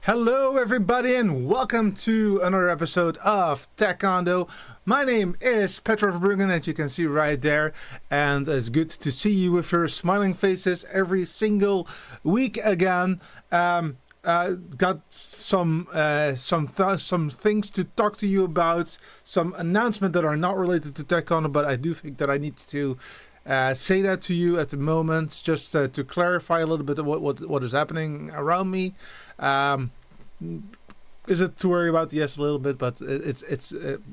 Hello, everybody, and welcome to another episode of Taekwondo. My name is Petro Verbruggen, as you can see right there, and it's good to see you with your smiling faces every single week again. Got some things to talk to you about, some announcements that are not related to Taekwondo, but I do think that I need to say that to you at the moment, just to clarify a little bit of what is happening around me. Is it to worry about? Yes, a little bit, but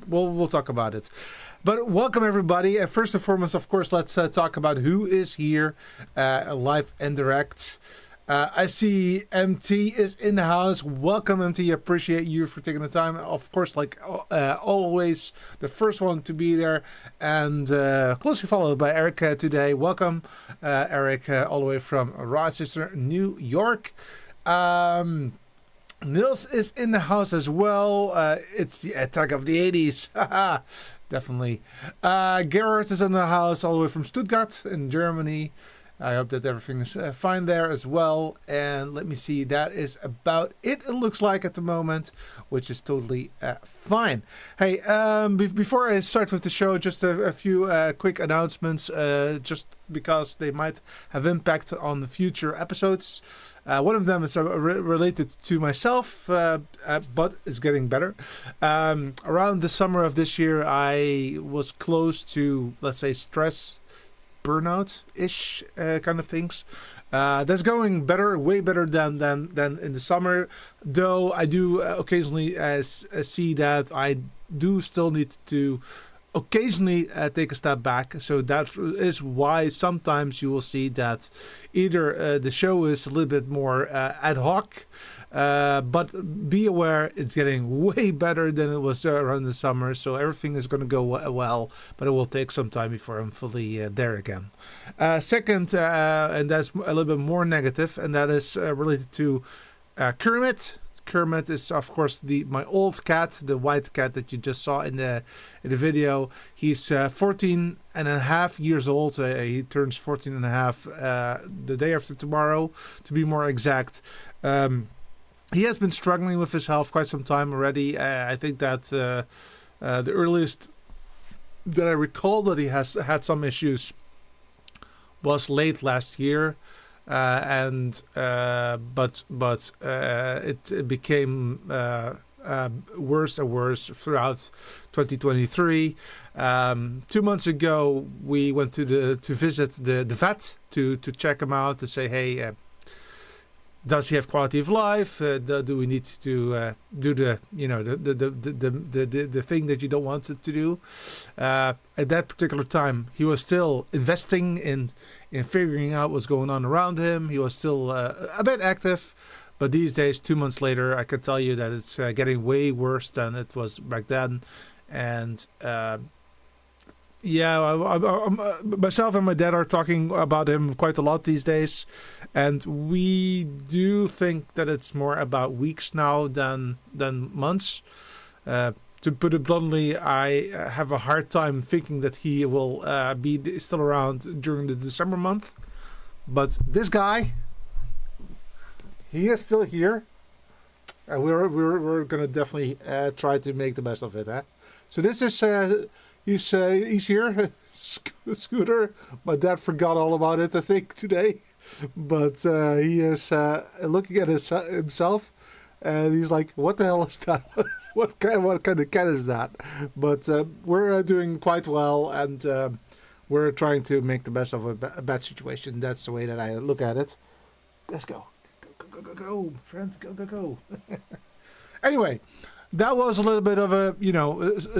we'll talk about it. But welcome everybody. First and foremost, of course, let's talk about who is here live and direct. I see MT is in the house. Welcome, MT. Appreciate you for taking the time. Of course, like always, the first one to be there, and closely followed by Eric today. Welcome, Eric, all the way from Rochester, New York. Nils is in the house as well. It's the attack of the 80s. Definitely. Gerhard is in the house all the way from Stuttgart in Germany. I hope that everything is fine there as well. And let me see, that is about it looks like at the moment, which is totally fine. Hey, before I start with the show, just a few quick announcements, just because they might have impact on the future episodes. One of them is related to myself, but it's getting better. Around the summer of this year, I was close to, let's say, stress burnout-ish kind of things. That's going better, way better than in the summer. Though I do occasionally see that I do still need to occasionally take a step back. So that is why sometimes you will see that either the show is a little bit more ad hoc, but be aware it's getting way better than it was around the summer. So everything is going to go well, but it will take some time before I'm fully there again. Second, and that's a little bit more negative, and that is related to Kermit. Kermit is, of course, my old cat, the white cat that you just saw in the video. He's 14 and a half years old. He turns 14 and a half the day after tomorrow, to be more exact. He has been struggling with his health quite some time already. I think that the earliest that I recall that he has had some issues was late last year. But it became worse and worse throughout 2023. 2 months ago, we went to visit the vet to check him out, to say, hey, does he have quality of life? Do we need to do the thing that you don't want it to do? At that particular time, he was still investing in figuring out what's going on around him. He was still a bit active, but these days, 2 months later, I can tell you that it's getting way worse than it was back then. And myself and my dad are talking about him quite a lot these days, and we do think that it's more about weeks now than months. To put it bluntly, I have a hard time thinking that he will be still around during the December month. But this guy, he is still here, and we're gonna definitely try to make the best of it. So this is he's here, Scooter. My dad forgot all about it, I think, today, but he is looking at himself. And he's like, what the hell is that? what kind of cat is that? But we're doing quite well, and we're trying to make the best of a bad situation. That's the way that I look at it. Let's go. Go, friends. Go. Anyway, that was a little bit of a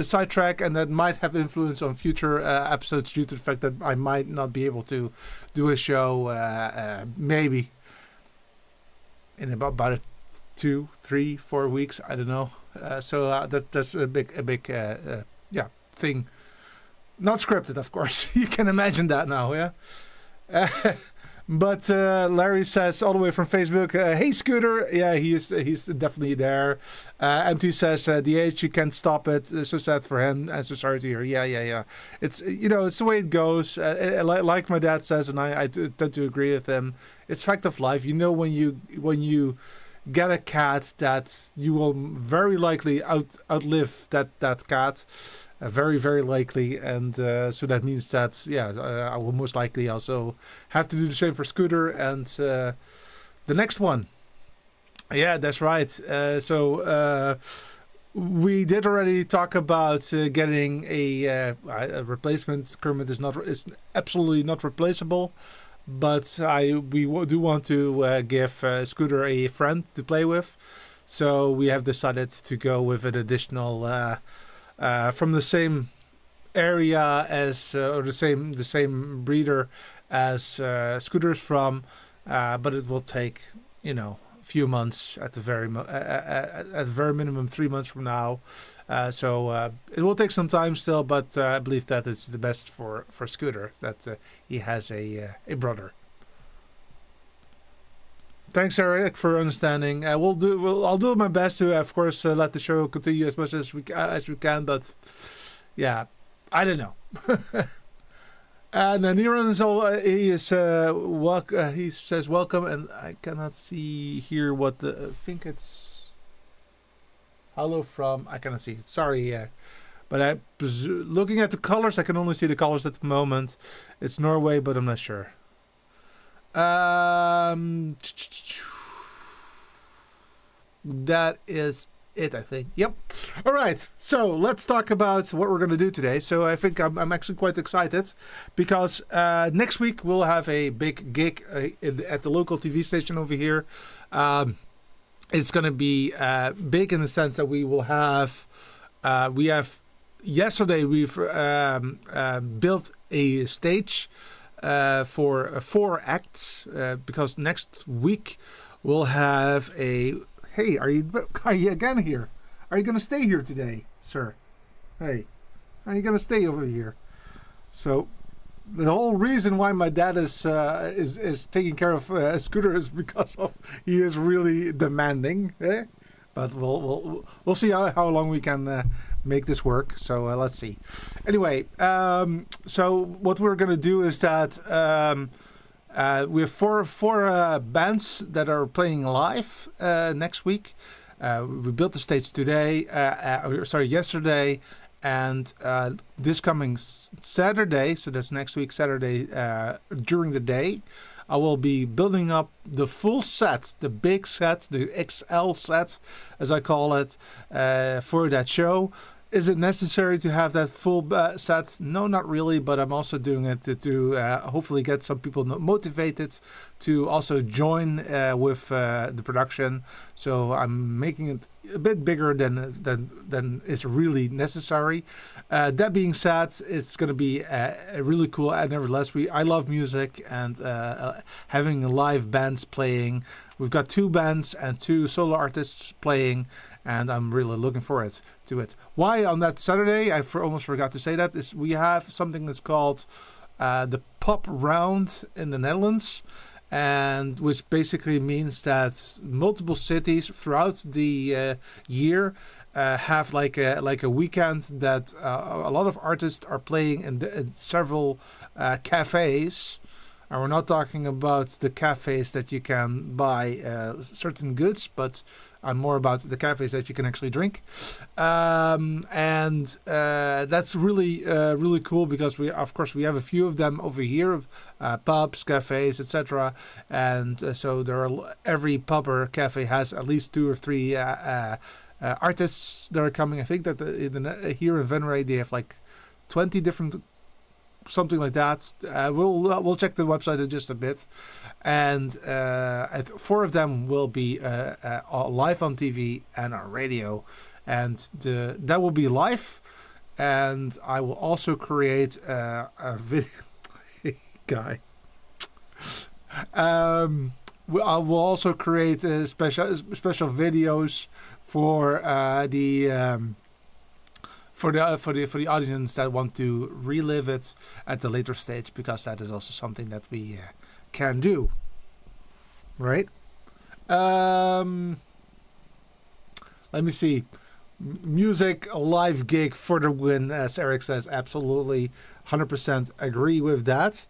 sidetrack, and that might have influence on future episodes due to the fact that I might not be able to do a show maybe in about 2, 3, 4 weeks. I don't know. So that's a big thing. Not scripted, of course. You can imagine that now, yeah. But Larry says all the way from Facebook, hey Scooter. Yeah, he's definitely there. MT says the age, you can't stop it. So sad for him, and so sorry to hear. Yeah. It's it's the way it goes. Like my dad says, and I tend to agree with him. It's fact of life. When you get a cat that you will very likely outlive that cat. Very, very likely. And so that means that, I will most likely also have to do the same for Scooter and the next one. Yeah, that's right. We did already talk about getting a replacement. Kermit is absolutely not replaceable, but we do want to give Scooter a friend to play with. So we have decided to go with an additional from the same area as or the same breeder as Scooter's from, but it will take few months at the very minimum 3 months from now. So it will take some time still, but I believe that it's the best for Scooter that he has a brother. Thanks, Eric, for understanding. I'll do my best to, of course, let the show continue as much as we can. But yeah, I don't know. And Niran he says welcome, and I cannot see here what I think it's hello from. I cannot see it. Sorry, but looking at the colors, I can only see the colors at the moment. It's Norway, but I'm not sure. That is it, I think. Yep. All right. So let's talk about what we're going to do today. So I think I'm actually quite excited because next week we'll have a big gig at the local TV station over here. It's going to be big in the sense that we will have. Yesterday we've built a stage for 4 acts because next week we'll have a. Hey, are you again here? Are you going to stay here today, sir? Hey, are you going to stay over here? So, the whole reason why my dad is taking care of Scooter is because he is really demanding. But we'll see how long we can make this work. So let's see. Anyway, so what we're going to do is that. We have four bands that are playing live next week. We built the stage yesterday, and this coming Saturday, so that's next week Saturday, during the day, I will be building up the full set, the big set, the XL set, as I call it, for that show. Is it necessary to have that full set? No, not really, but I'm also doing it to hopefully get some people motivated to also join with the production. So I'm making it a bit bigger than is really necessary. That being said, it's going to be really cool. And nevertheless, I love music and having live bands playing. We've got 2 bands and 2 solo artists playing, and I'm really looking forward to it. Why on that Saturday? I almost forgot to say that. Is we have something that's called the Pop Round in the Netherlands, and which basically means that multiple cities throughout the year have like a weekend that a lot of artists are playing in several cafes. And we're not talking about the cafes that you can buy certain goods, but I'm more about the cafes that you can actually drink. And that's really really cool because we have a few of them over here, pubs, cafes, etc. And so every pub or cafe has at least 2 or 3 artists that are coming. I think that here in Venray they have like 20 different. Something like that. We'll check the website in just a bit, and 4 of them will be live on TV and on radio, and that will be live. And I will also create a video. Guy. I will also create special videos for the audience that want to relive it at the later stage, because that is also something that we can do, right? Let me see. Music, a live gig for the win, as Eric says. Absolutely, 100% agree with that.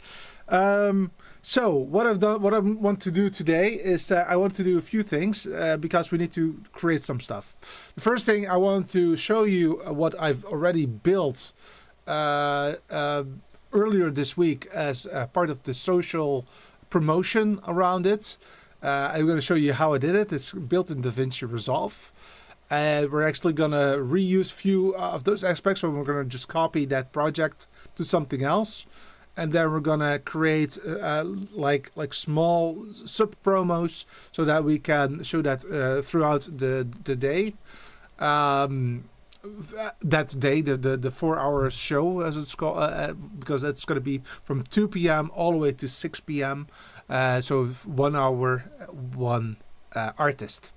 So what I've done, what I want to do today is I want to do a few things because we need to create some stuff. The first thing I want to show you what I've already built earlier this week as part of the social promotion around it. I'm going to show you how I did it. It's built in DaVinci Resolve. And we're actually going to reuse few of those aspects. So we're going to just copy that project to something else. And then we're going to create like small sub promos so that we can show that throughout the day. That day, the 4-hour show, as it's called, because it's going to be from 2 p.m. all the way to 6 p.m. So 1 hour, one artist.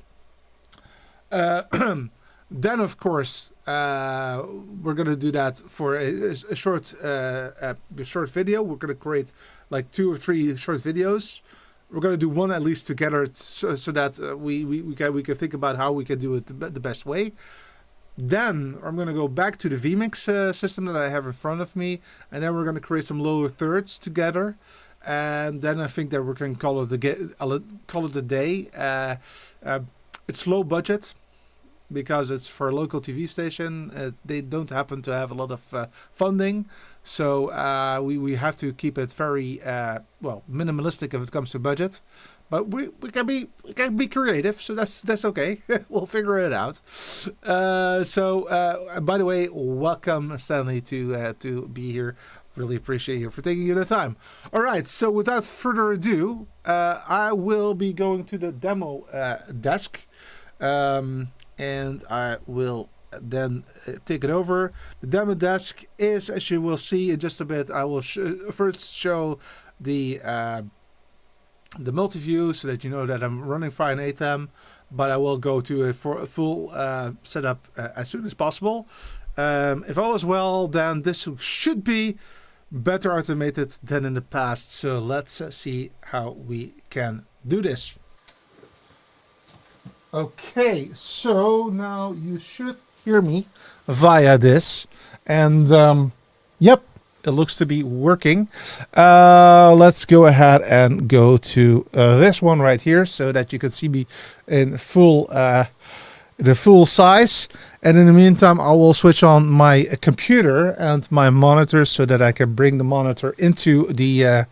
Then, of course, we're going to do that for a short video. We're going to create like 2 or 3 short videos. We're going to do one at least together so that we can think about how we can do it the best way. Then I'm going to go back to the vMix system that I have in front of me, and then we're going to create some lower thirds together. And then I think that we can call it a day. It's low budget because it's for a local TV station. They don't happen to have a lot of funding, so we have to keep it very minimalistic if it comes to budget. But we can be creative, so that's okay. We'll figure it out. By the way, welcome Stanley to be here. Really appreciate you for taking the time. All right, so without further ado, I will be going to the demo desk, and I will then take it over. The demo desk is, as you will see in just a bit, I will first show the multi-view so that you know that I'm running Fine ATEM, but I will go to a full setup as soon as possible. If all is well, then this should be better automated than in the past. So let's see how we can do this. Okay, so now you should hear me via this, and yep, it looks to be working. Let's go ahead and go to this one right here so that you can see me in the full size. And in the meantime, I will switch on my computer and my monitor so that I can bring the monitor into the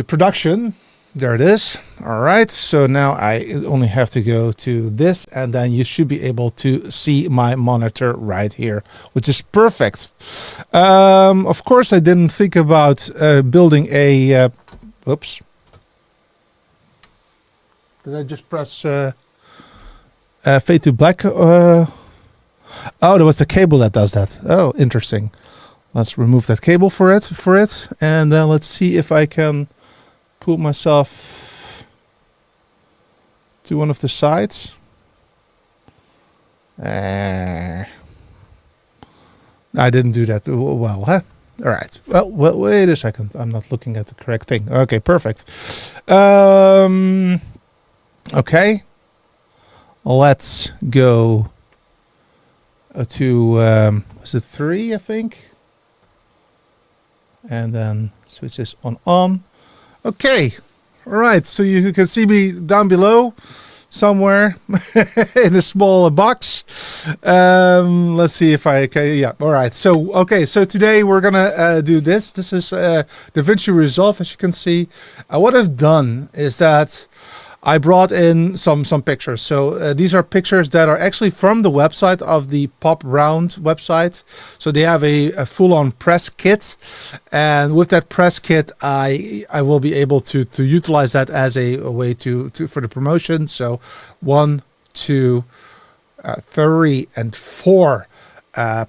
production. There it is. All right. So now I only have to go to this, and then you should be able to see my monitor right here, which is perfect. Of course, I didn't think about building a. Oops. Did I just press fade to black? Oh, there was the cable that does that. Oh, interesting. Let's remove that cable for it, and then let's see if I can pull myself to one of the sides. I didn't do that well, huh? All right. Well, wait a second. I'm not looking at the correct thing. Okay, perfect. Okay. Let's go to is it 3, I think, and then switch this on. Okay, all right, so you can see me down below somewhere in a small box. Let's see if I can, yeah, all right. So, okay, so today we're gonna do this. This is DaVinci Resolve, as you can see. What I've done is that I brought in some pictures. So these are pictures that are actually from the website of the Pop Round website. So they have a full-on press kit, and with that press kit, I will be able to utilize that as a way to for the promotion. So 1, 2, 3, and 4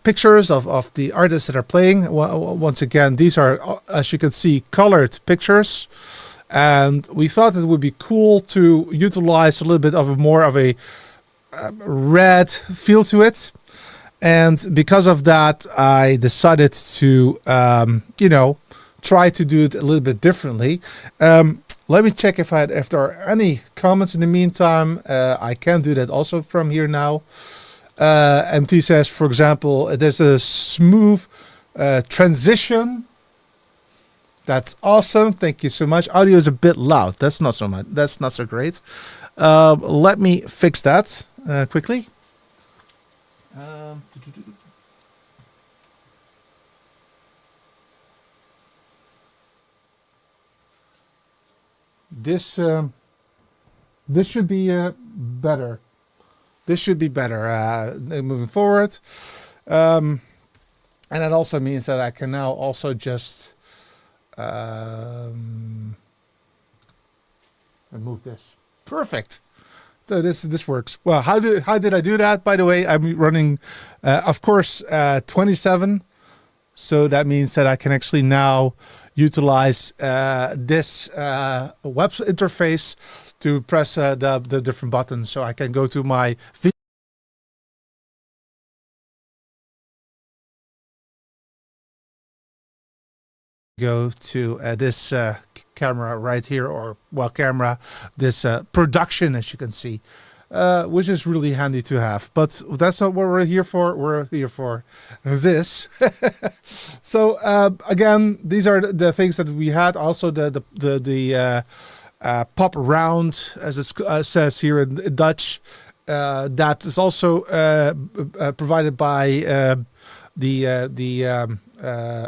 pictures of the artists that are playing. Once again, these are, as you can see, colored pictures. And we thought it would be cool to utilize a little bit of more of a red feel to it. And because of that, I decided to, try to do it a little bit differently. Let me check if there are any comments in the meantime. I can do that also from here now. MT says, for example, there's a smooth transition That's awesome. Thank you so much. Audio is a bit loud. That's not so much. That's not so great. Let me fix that quickly. Um, this this should be better. This should be better moving forward. And that also means that I can now also just remove this. Perfect. So this works. Well, how did I do that? By the way, I'm running, of course, 27. So that means that I can actually now utilize this web interface to press the different buttons. So I can go to my go to this camera right here, or well, camera, this production, as you can see, which is really handy to have. But that's not what we're here for. We're here for this. So again, these are the things that we had. Also the pop around, as it says here in Dutch. That is also provided by the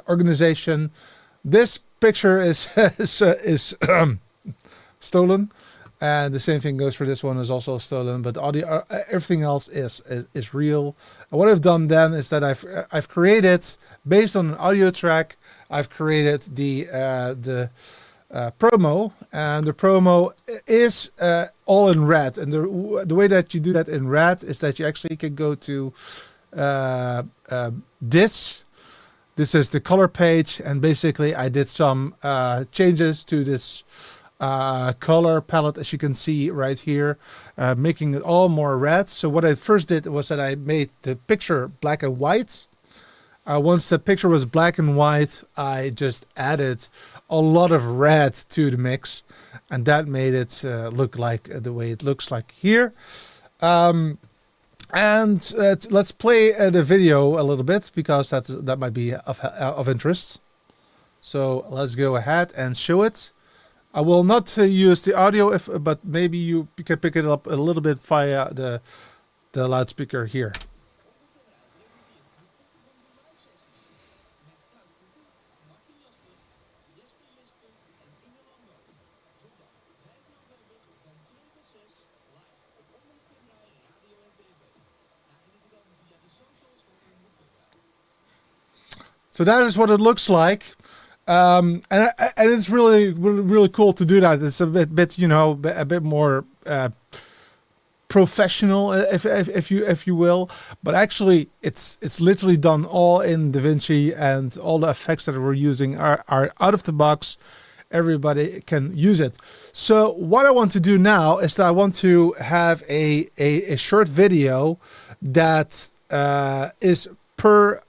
organization. This picture is stolen, and the same thing goes for this one, is also stolen. But audio, everything else is real. And what I've done then is that I've created, based on an audio track, I've created the promo, and the promo is all in red. And the way that you do that in red is that you actually can go to this. This is the color page, and basically I did some changes to this color palette, as you can see right here, making it all more red. So what I first did was that I made the picture black and white. Once the picture was black and white, I just added a lot of red to the mix, and that made it look like the way it looks like here. And let's play the video a little bit, because that might be of interest. So let's go ahead and show it. I will not use the audio, but maybe you can pick it up a little bit via the loudspeaker here. So that is what it looks like, and it's really cool to do that. It's a bit you know, a bit more professional, if you will. But actually, it's literally done all in DaVinci, and all the effects that we're using are out of the box. Everybody can use it. So what I want to do now is that I want to have a short video that is per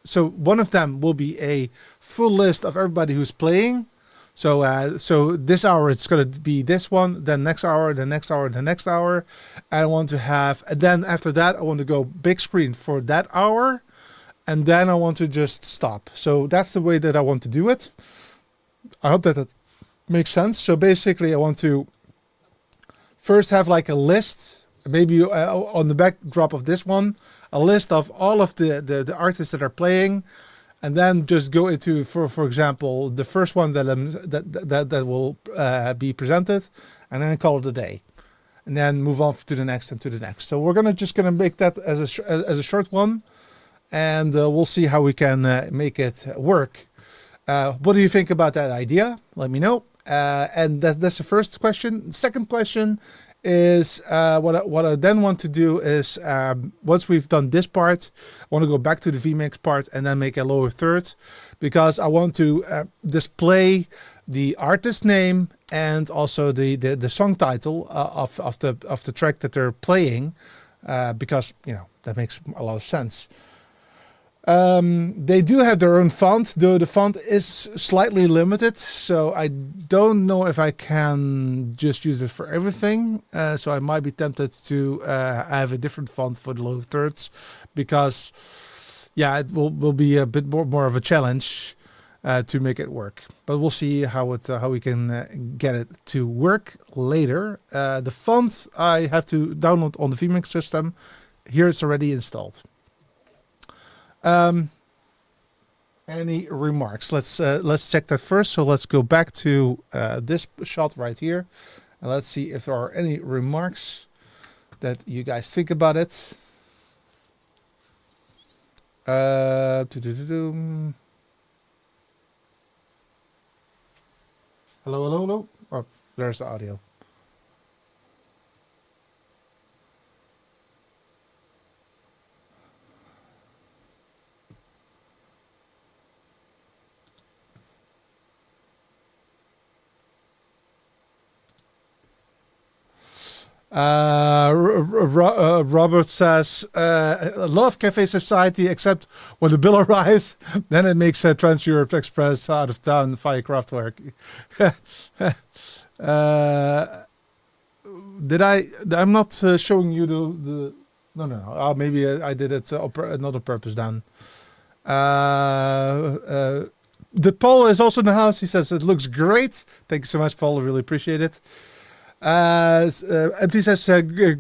so one of them will be a full list of everybody who's playing. So this hour it's going to be this one, then next hour, the next hour, the next hour. I want to have, and then after that I want to go big screen for that hour, and then I want to just stop. So that's the way that I want to do it. I hope that makes sense. So basically I want to first have like a list, maybe on the backdrop of this one, a list of all of the artists that are playing, and then just go into, for example, the first one that will be presented, and then call it a day, and then move on to the next and to the next. So we're just gonna make that as a short one, and we'll see how we can make it work. What do you think about that idea? Let me know. And that's the first question. Second question is what I then want to do is, once we've done this part, I want to go back to the vMix part and then make a lower third, because I want to display the artist name and also the song title of the track that they're playing, because you know that makes a lot of sense. They do have their own font, though the font is slightly limited, so I don't know if I can just use it for everything. So I might be tempted to have a different font for the low thirds, because yeah, it will be a bit more of a challenge. to make it work. But we'll see how we can get it to work later. The font I have to download on the vMix system. Here it's already installed. Any remarks? Let's check that first. So let's go back to this shot right here, and let's see if there are any remarks that you guys think about it. Hello, hello, hello. Oh, there's the audio. Robert says, love Cafe Society except when the bill arrives, then it makes Trans Europe Express out of town via Kraftwerk. I'm not showing you the no. Maybe I did it not on purpose then. The Paul is also in the house. He says it looks great. Thank you so much, Paul. I really appreciate it. MT says,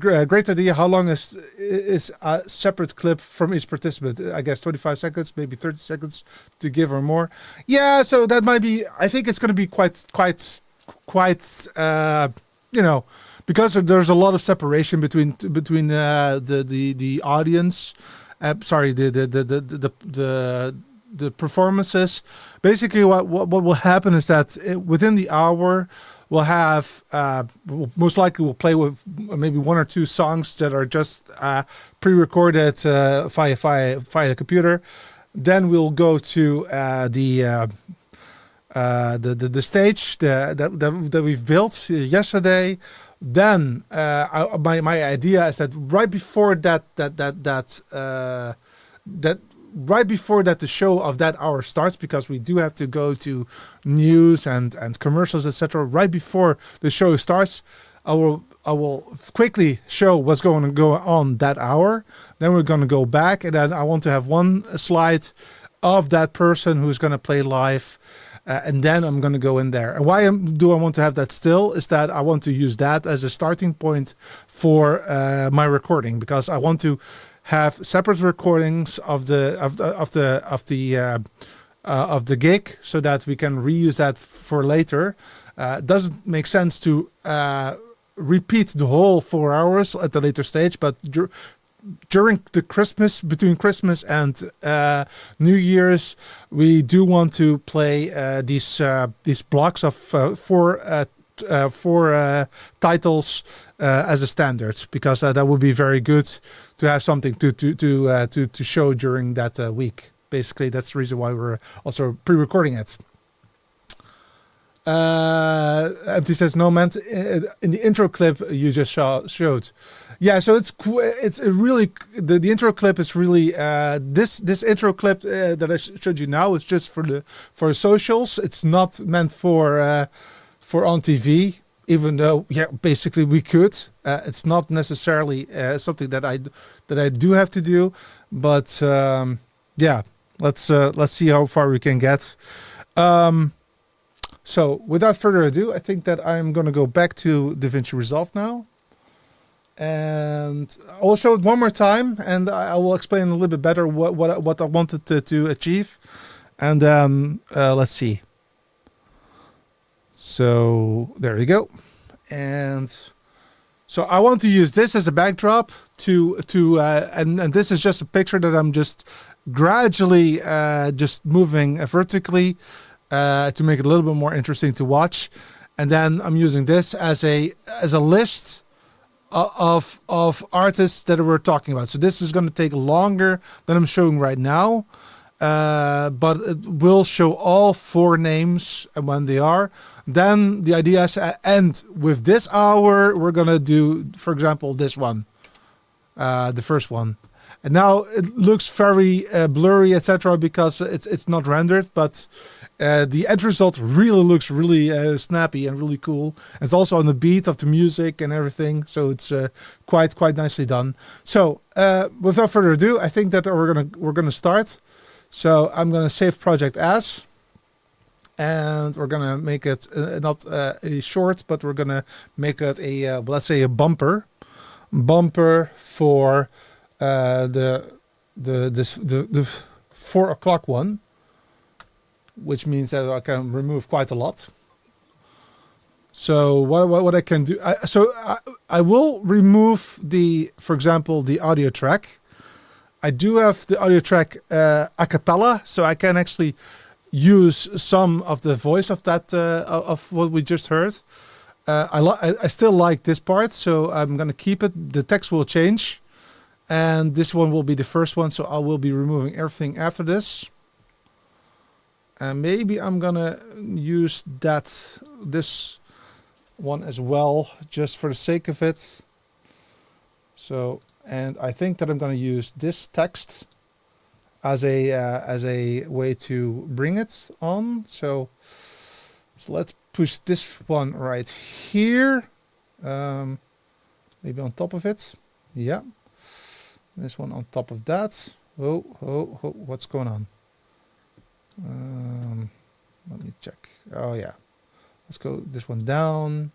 great idea. How long is a separate clip from each participant? I guess 25 seconds, maybe 30 seconds to give or more. Yeah, so that might be. I think it's going to be quite. Because there's a lot of separation between the audience. The performances. Basically, what will happen is that within the hour, we'll have most likely we'll play with maybe one or two songs that are just pre-recorded via the computer. Then we'll go to the stage that we've built yesterday. Then my idea is that right before that the show of that hour starts, because we do have to go to news and commercials, etc. Right before the show starts, I will quickly show what's going to go on that hour. Then we're going to go back, and then I want to have one slide of that person who's going to play live, and then I'm going to go in there. And why do I want to have that still? Is that I want to use that as a starting point for my recording, because I want to have separate recordings of the gig so that we can reuse that for later. It doesn't make sense to repeat the whole 4 hours at the later stage, but during the between Christmas and New Year's, we do want to play these blocks of four titles as a standard, because that would be very good to have something to show during that week. Basically, that's the reason why we're also pre-recording it. Empty says, no, man, in the intro clip you just showed. Yeah, so it's really the intro clip is really this intro clip that I showed you now is just for socials. It's not meant for on TV, even though basically we could. It's not necessarily something that I do have to do, but let's see how far we can get. So without further ado, I think that I'm going to go back to DaVinci Resolve now. And I will show it one more time, and I will explain a little bit better what I wanted to achieve. And then let's see. So there you go. And so I want to use this as a backdrop and this is just a picture that I'm just gradually just moving vertically to make it a little bit more interesting to watch. And then I'm using this as a list of artists that we're talking about. So this is going to take longer than I'm showing right now, but it will show all 4 names and when they are. Then the idea is to end with this hour. We're going to do, for example, this one, the first one. And now it looks very blurry, etc., because it's not rendered, but the end result really looks really snappy and really cool. It's also on the beat of the music and everything, so it's quite nicely done. So without further ado, I think that we're gonna start. So I'm gonna save project as, and we're gonna make it not a short, but we're gonna make it a let's say a bumper for the 4 o'clock one, which means that I can remove quite a lot. So what I can do, I will remove for example, the audio track. I do have the audio track a cappella, so I can actually use some of the voice of that of what we just heard. I still like this part, so I'm gonna keep it. The text will change, and this one will be the first one. So I will be removing everything after this, and maybe I'm gonna use this one as well, just for the sake of it. So, and I think that I'm going to use this text as a way to bring it on. So let's push this one right here, maybe on top of it. Yeah, this one on top of that. Oh, what's going on? Let me check. Oh yeah. Let's go this one down,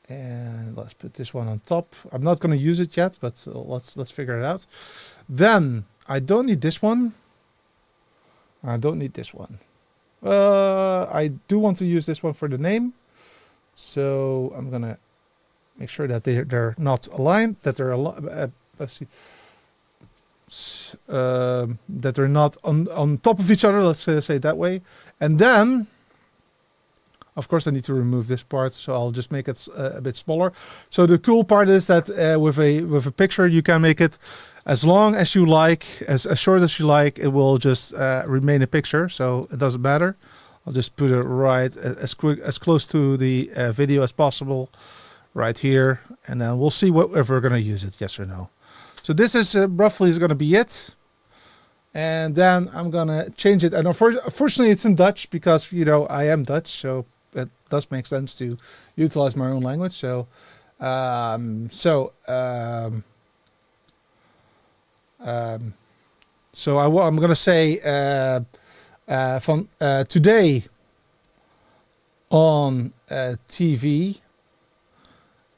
and let's put this one on top. I'm not going to use it yet, but let's figure it out. Then I don't need this one. I don't need this one. I do want to use this one for the name, so I'm gonna make sure that they're not aligned. That they're let's see. That they're not on top of each other. Let's say it that way, and then. Of course, I need to remove this part, so I'll just make it a bit smaller. So the cool part is that with a picture, you can make it as long as you like, as short as you like. It will just remain a picture, so it doesn't matter. I'll just put it right as close to the video as possible, right here, and then we'll see if we're going to use it, yes or no. So this is roughly is going to be it. And then I'm going to change it. And unfortunately, it's in Dutch because, you know, I am Dutch, so it does make sense to utilize my own language. So, I'm going to say from today on TV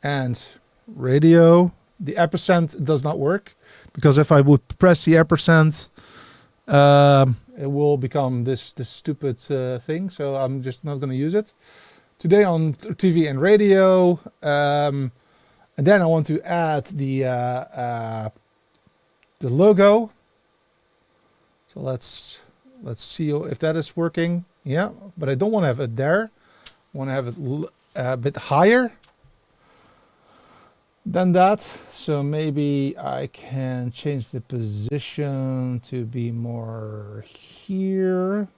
and radio, the ampersand does not work, because if I would press the ampersand, it will become this stupid thing, so I'm just not going to use it. Today on TV and radio, and then I want to add the logo. So let's see if that is working. Yeah, but I don't want to have it there. I want to have it a bit higher than that, so maybe I can change the position to be more here.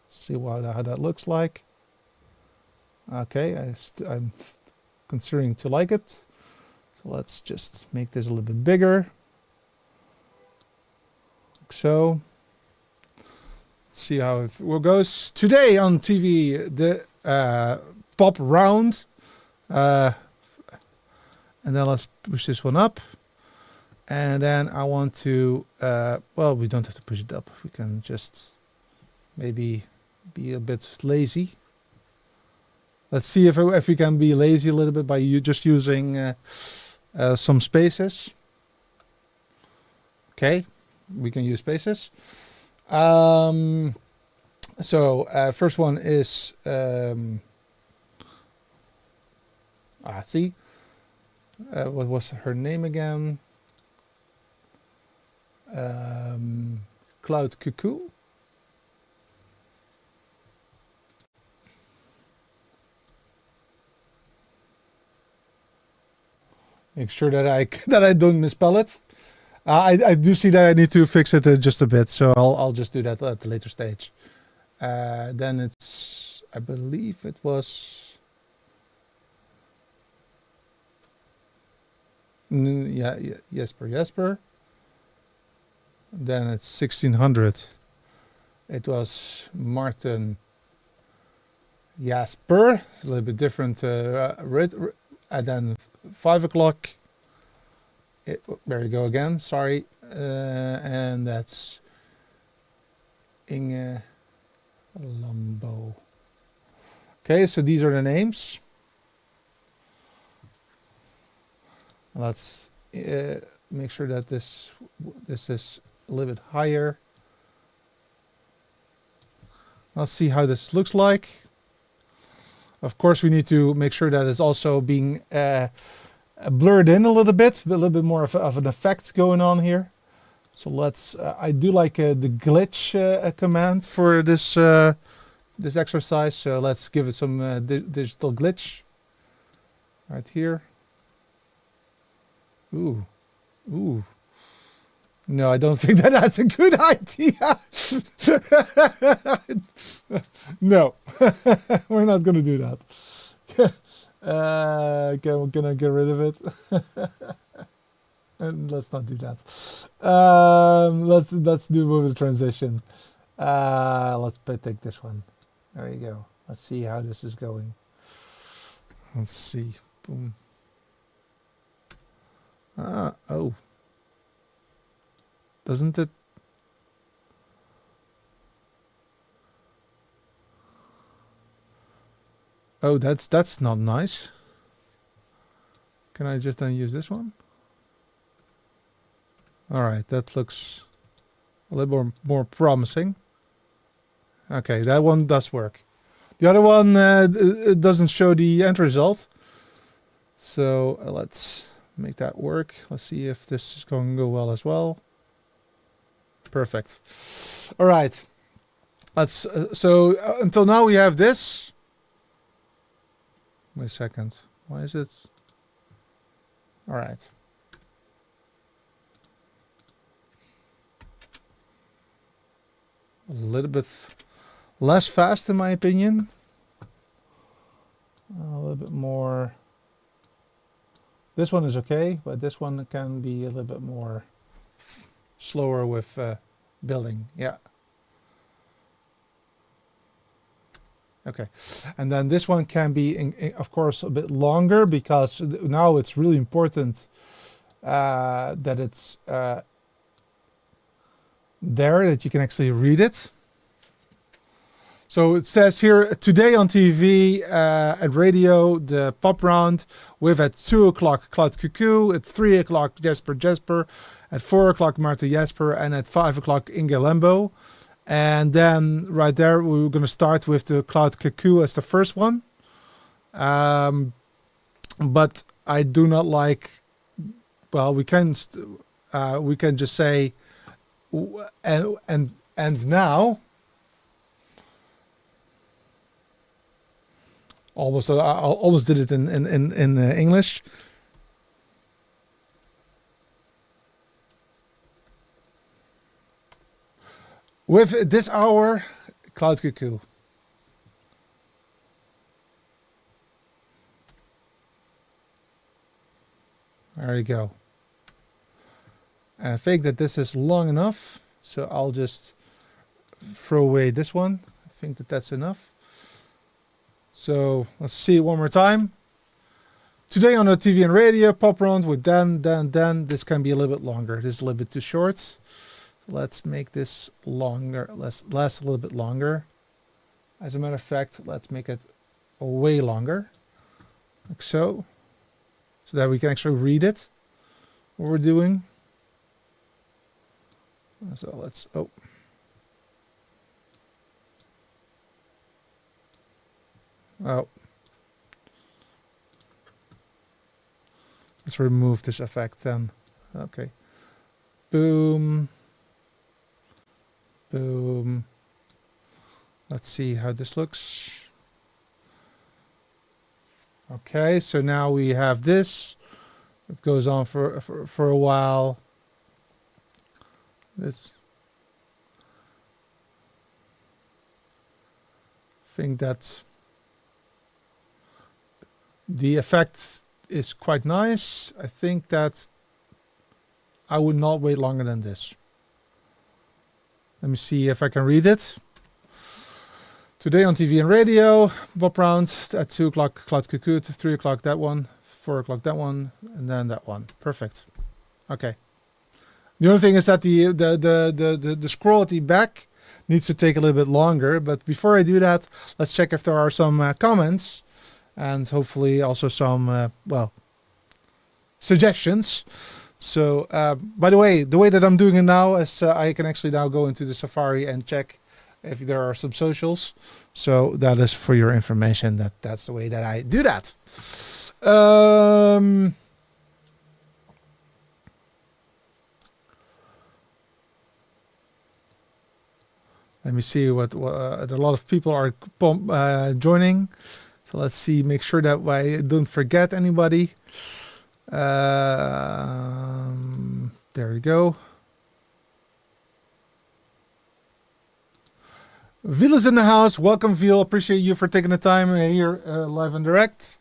See how that looks like. Okay, I'm considering to like it, so let's just make this a little bit bigger, like so. Let's see how it goes. Today on TV, the pop round, and then let's push this one up. And then I want to, well, we don't have to push it up. We can just maybe be a bit lazy. Let's see if we can be lazy a little bit by just using some spaces. Okay, we can use spaces. So first one is, see. What was her name again? Cloud Cuckoo. Make sure that I don't misspell it. I do see that I need to fix it just a bit, so I'll just do that at the later stage. Then it's, I believe it was. Yeah, Jesper. Then it's 1600. It was Martin Jasper, a little bit different. And then 5 o'clock. There you go again. Sorry, and that's Inge Lambo. Okay, so these are the names. Let's make sure that this is a little bit higher. Let's see how this looks like. Of course, we need to make sure that it's also being blurred in a little bit more of an effect going on here. So let's. I do like the glitch command for this this exercise. So let's give it some digital glitch right here. Ooh, ooh. No, I don't think that that's a good idea. No, we're not going to do that. Okay, we're going to get rid of it. And let's not do that. Let's do move the transition. Let's take this one. There you go. Let's see how this is going. Let's see. Boom. Oh. Doesn't it? Oh, that's not nice. Can I just then use this one? All right, that looks a little more promising. Okay, that one does work. The other one it doesn't show the end result. So let's make that work. Let's see if this is going to go well as well. Perfect. All right. Let's. So until now we have this. Wait a second. Why is it? All right. A little bit less fast, in my opinion. A little bit more. This one is okay, but this one can be a little bit more slower with building. Yeah. Okay. And then this one can be, of course, a bit longer because now it's really important that it's there, that you can actually read it. So it says here, today on TV and radio, the pop round with at 2 o'clock Cloud Cuckoo, at 3 o'clock Jesper, at 4 o'clock Marta Jesper, and at 5 o'clock Inge Lembo. And then right there, we're going to start with the Cloud Cuckoo as the first one. But I do not like, well, we can just say, and now. I almost did it in English. With this hour, Cloud Cuckoo. There you go. And I think that this is long enough, so I'll just throw away this one. I think that that's enough. So let's see it one more time. Today on the TV and radio, pop round with Dan. This can be a little bit longer. This is a little bit too short. Let's make this longer. Last a little bit longer. As a matter of fact, let's make it way longer. Like so. So that we can actually read it. What we're doing. So let's, oh. Oh. Let's remove this effect then. Okay. Boom. Boom. Let's see how this looks. Okay, so now we have this. It goes on for a while. This. I think that the effect is quite nice. I think that I would not wait longer than this. Let me see if I can read it. Today on TV and radio, pop round at 2 o'clock Cloud Cuckoo, 3 o'clock that one, 4 o'clock that one, and then that one. Perfect. Okay. The only thing is that the scroll at the back needs to take a little bit longer. But before I do that, let's check if there are some comments and hopefully also some, well, suggestions. So, by the way that I'm doing it now is I can actually now go into the Safari and check if there are some socials. So that is for your information. That's the way that I do that. Let me see what a lot of people are joining. So let's see, make sure that I don't forget anybody. There we go. Veal is in the house. Welcome, Veal. Appreciate you for taking the time here live and direct.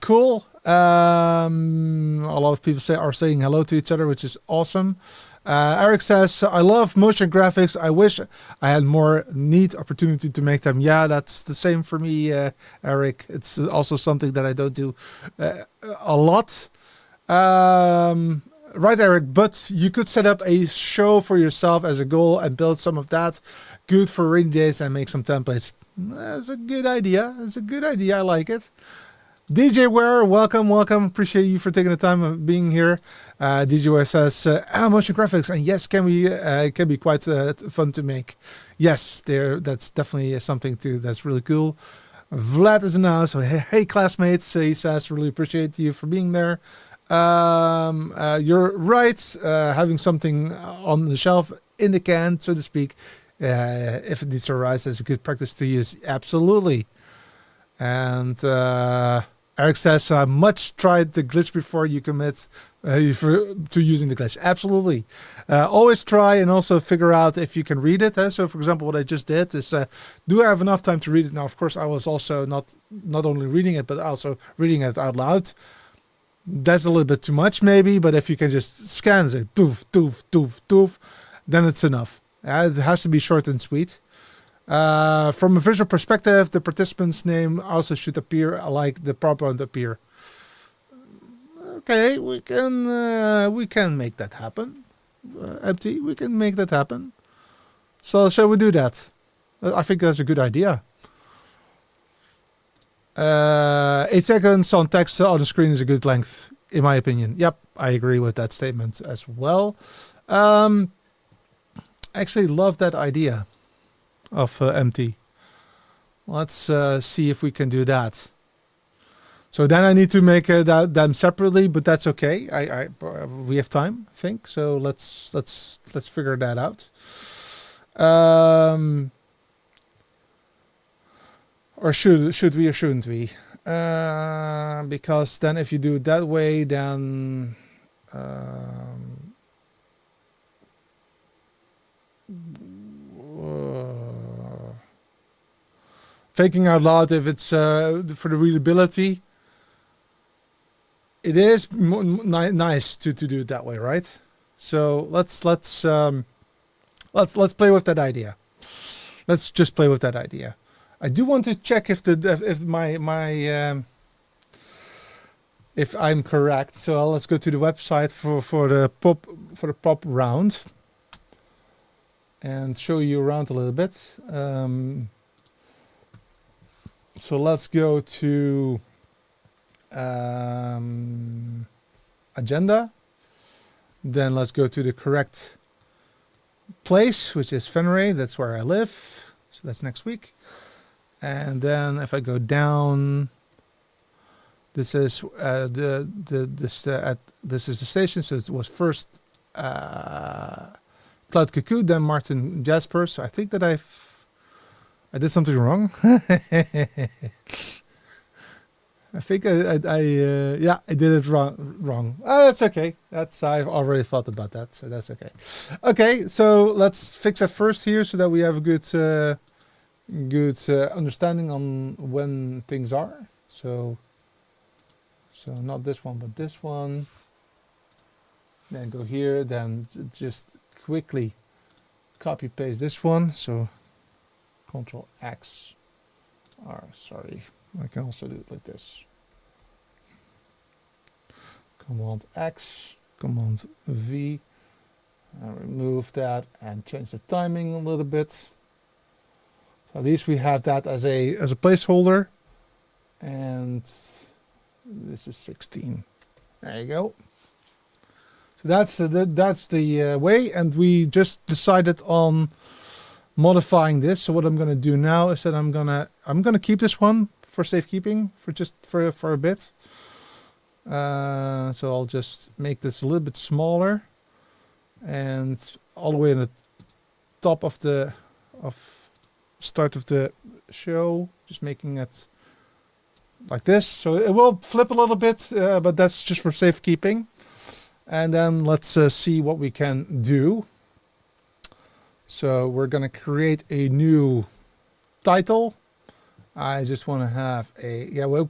Cool. A lot of people are saying hello to each other, which is awesome. Eric says, I love motion graphics. I wish I had more neat opportunity to make them. Yeah, that's the same for me, Eric. It's also something that I don't do a lot. Right, Eric, but you could set up a show for yourself as a goal and build some of that. Good for rainy days and make some templates. That's a good idea. That's a good idea. I like it. DJ Ware, welcome. Appreciate you for taking the time of being here. DJ Ware says, motion graphics, and yes, can be quite fun to make. Yes, that's definitely something that's really cool. Vlad is in the house. So hey classmates, he says, really appreciate you for being there. You're right. Having something on the shelf in the can, so to speak, if it needs to arise, is a good practice to use. Absolutely. And Eric says, much tried the glitch before you commit to using the glitch. Absolutely. Always try and also figure out if you can read it. So, for example, what I just did is, do I have enough time to read it? Now, of course, I was also not only reading it, but also reading it out loud. That's a little bit too much, maybe. But if you can just scan it, doof, doof, doof, doof, then it's enough. It has to be short and sweet. From a visual perspective, the participant's name also should appear like the prop won't appear. Okay, we can make that happen. Empty, we can make that happen. So shall we do that? I think that's a good idea. 8 seconds on text on the screen is a good length, in my opinion. Yep, I agree with that statement as well. I actually love that idea of empty. Let's see if we can do that. So then I need to make them separately, but that's okay. We have time, I think. So let's figure that out. Or should we or shouldn't we? Because then if you do it that way, then thinking out loud, if it's for the readability, it is nice to do it that way, right? So let's play with that idea. Let's just play with that idea. I do want to check if I'm correct. So let's go to the website for the pop round and show you around a little bit. So let's go to agenda. Then let's go to the correct place, which is Fenray. That's where I live. So that's next week. And then if I go down, this is this is the station. So it was first Cloud Cuckoo, then Martin Jasper. So I think that I did something wrong. I think I did it wrong. Oh, that's okay. I've already thought about that, so that's okay. Okay, so let's fix that first here so that we have a good understanding on when things are. So not this one, but this one. Then go here. Then just quickly copy paste this one. So Control X. Sorry, I can also do it like this. Command X, Command V, I'll remove that and change the timing a little bit. So at least we have that as a placeholder. And this is 16. There you go. So that's the way, and we just decided on modifying this. So what I'm going to do now is that I'm gonna keep this one for safekeeping for a bit. So I'll just make this a little bit smaller, and all the way in the top of the start of the show, just making it like this. So it will flip a little bit, but that's just for safekeeping. And then let's see what we can do. So we're going to create a new title. I just want to have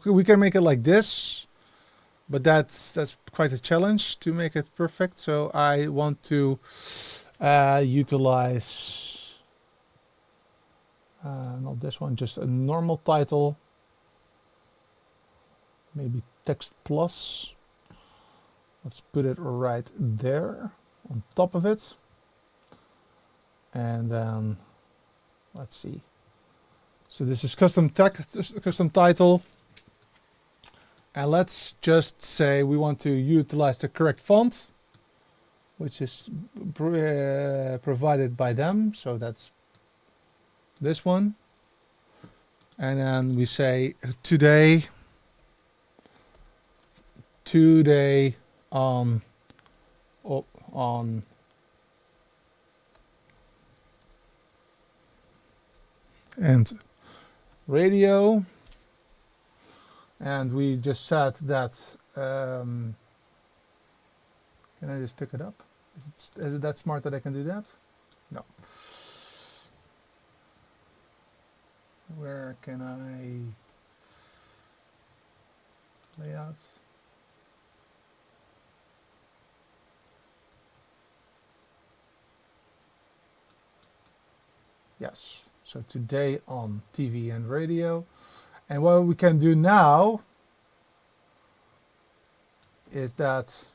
we can make it like this, but that's quite a challenge to make it perfect. So I want to utilize not this one, just a normal title. Maybe text plus. Let's put it right there on top of it. And then let's see. So this is custom title. And let's just say we want to utilize the correct font, which is provided by them. So that's this one. And then we say today on and radio, and we just said that can I just pick it up? Is it that smart that I can do that? No. Where can I layout? Yes. So today on TV and radio. And what we can do now is that,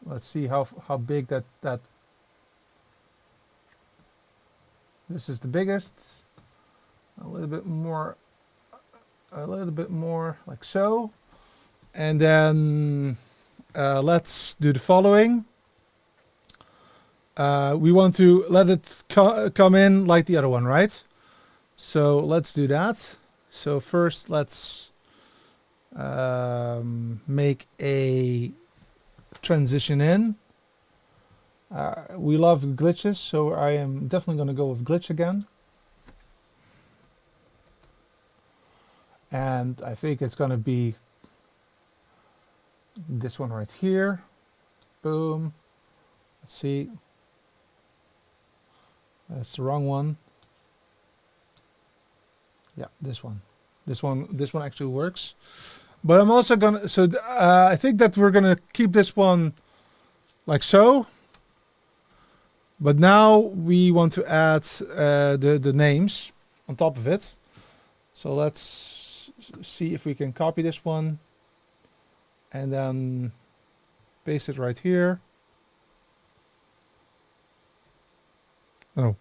let's see how big that this is the biggest. A little bit more like so. And then let's do the following. We want to let it come in like the other one, right? So let's do that. So first let's make a transition in. We love glitches, so I am definitely going to go with glitch again. And I think it's going to be this one right here. Boom. Let's see. That's the wrong one. Yeah, this one. This one actually works. But I'm also gonna. So I think that we're gonna keep this one like so. But now we want to add the names on top of it. So let's see if we can copy this one and then paste it right here. Oh,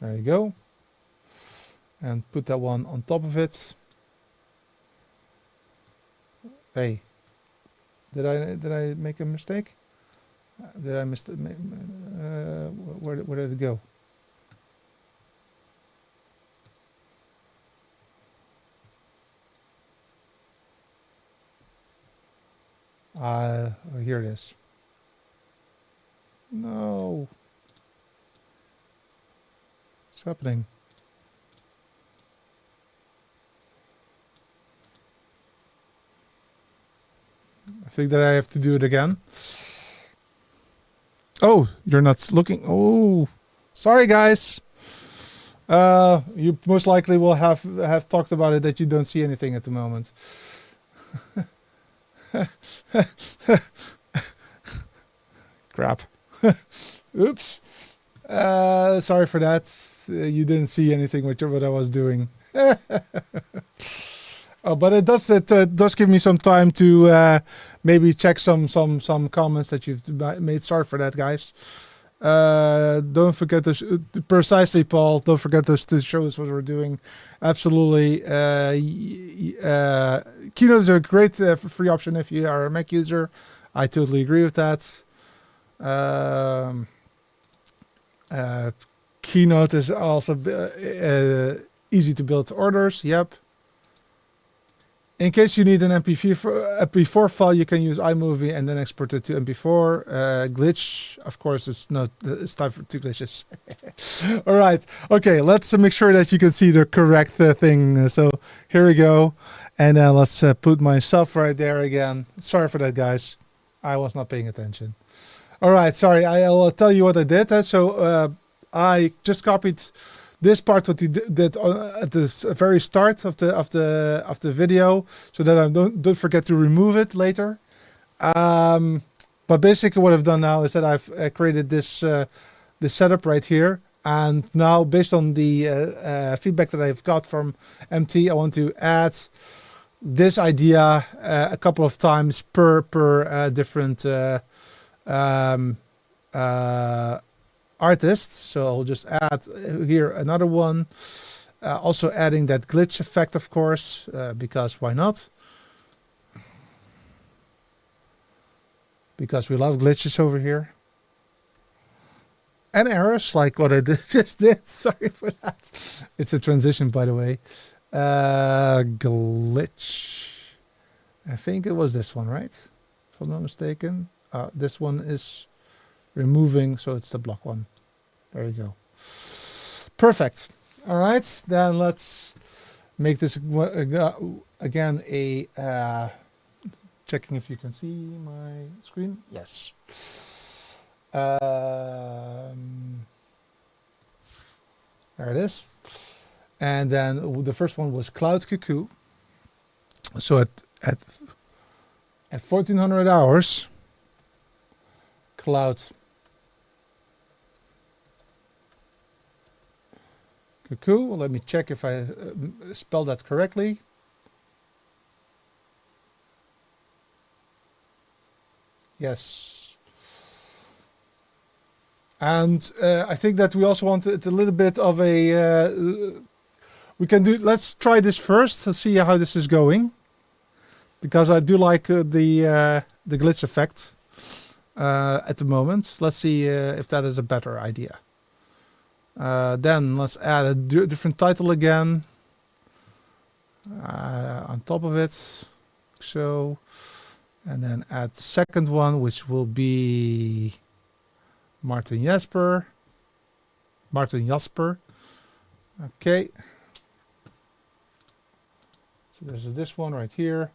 there you go. And put that one on top of it. Hey, did I make a mistake? Did I miss? Where did it go? Here it is. No. What's happening? I think that I have to do it again. Oh, you're not looking. Oh, sorry guys. You most likely will have talked about it that you don't see anything at the moment. Crap. Oops. Sorry for that. You didn't see anything with what I was doing. But it does give me some time to maybe check some comments that you've made. Sorry for that, guys. Don't forget to precisely, Paul. Don't forget to show us what we're doing. Absolutely. Keynote is a great free option if you are a Mac user. I totally agree with that. Keynote is also easy to build orders. Yep. In case you need an MP4 file, you can use iMovie and then export it to MP4. Glitch, of course, it's time for 2 glitches. All right. Okay, let's make sure that you can see the correct thing. So here we go. And let's put myself right there again. Sorry for that, guys. I was not paying attention. All right, sorry. I'll tell you what I did. So I just copied this part what you did at the very start of the video, so that I don't forget to remove it later. But basically, what I've done now is that I've created this setup right here, and now based on the feedback that I've got from MT, I want to add this idea a couple of times per different artist. So I'll just add here another one, also adding that glitch effect, of course, because why not? Because we love glitches over here. And errors, like what I just did. Sorry for that. It's a transition, by the way. Glitch. I think it was this one, right? If I'm not mistaken. This one is removing, so it's the block one. There you go. Perfect. All right, then let's make this again a checking if you can see my screen. Yes. There it is. And then the first one was Cloud Cuckoo. So at 1400 hours, Cloud Cuckoo. Let me check if I spelled that correctly. Yes. And I think that we also want it a little bit of a we can do, let's try this first to see how this is going, because I do like the glitch effect at the moment. Let's see if that is a better idea. Then let's add a different title again on top of it. So, and then add the second one, which will be Martin Jasper. Okay. So this is this one right here.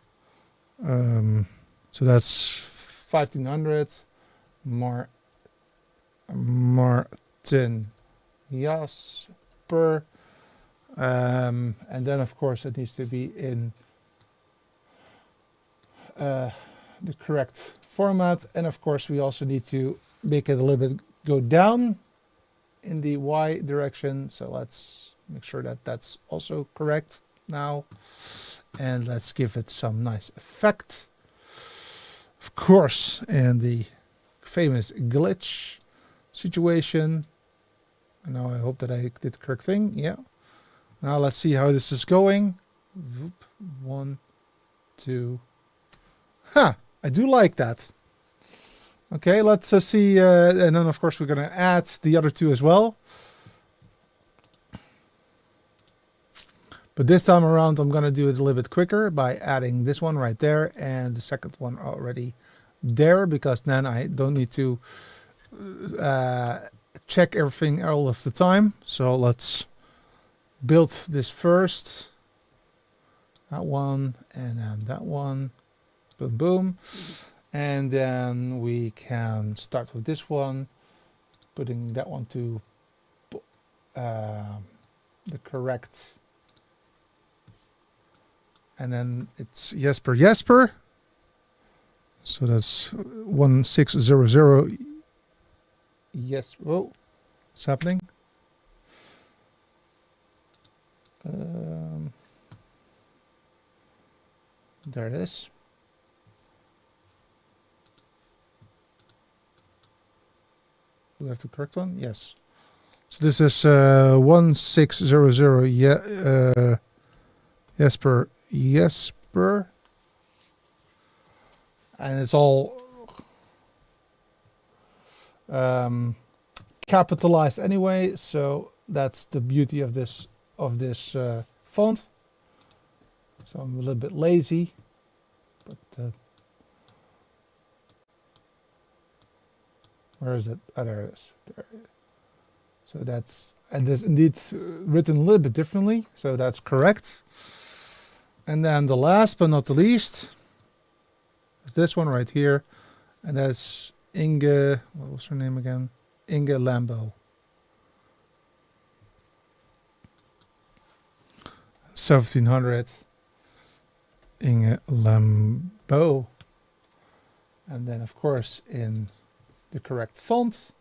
So that's 1500. Martin Jasper. And then of course it needs to be in the correct format. And of course we also need to make it a little bit go down in the Y direction. So let's make sure that that's also correct now. And let's give it some nice effect. Of course, and the famous glitch situation. And now I hope that I did the correct thing. Yeah. Now let's see how this is going. 1, 2. Ha! I do like that. Okay, let's see. And then of course we're going to add the other two as well. But this time around, I'm going to do it a little bit quicker by adding this one right there and the second one already there, because then I don't need to check everything all of the time. So let's build this first. That one and then that one. Boom, boom. And then we can start with this one, putting that one to the correct. And then it's Jasper. So that's 1600. Yes. Whoa, what's happening? There it is. Do we have the correct one? Yes. So this is 1600 Jesper. And it's all capitalized anyway, so that's the beauty of this font. So I'm a little bit lazy, but where is it? Oh, there it is. There it is. So that's, and this indeed written a little bit differently, so that's correct. And then the last but not the least is this one right here, and that's Inge, what was her name again? Inge Lambo. 1700 Inge Lambo. And then of course in the correct font.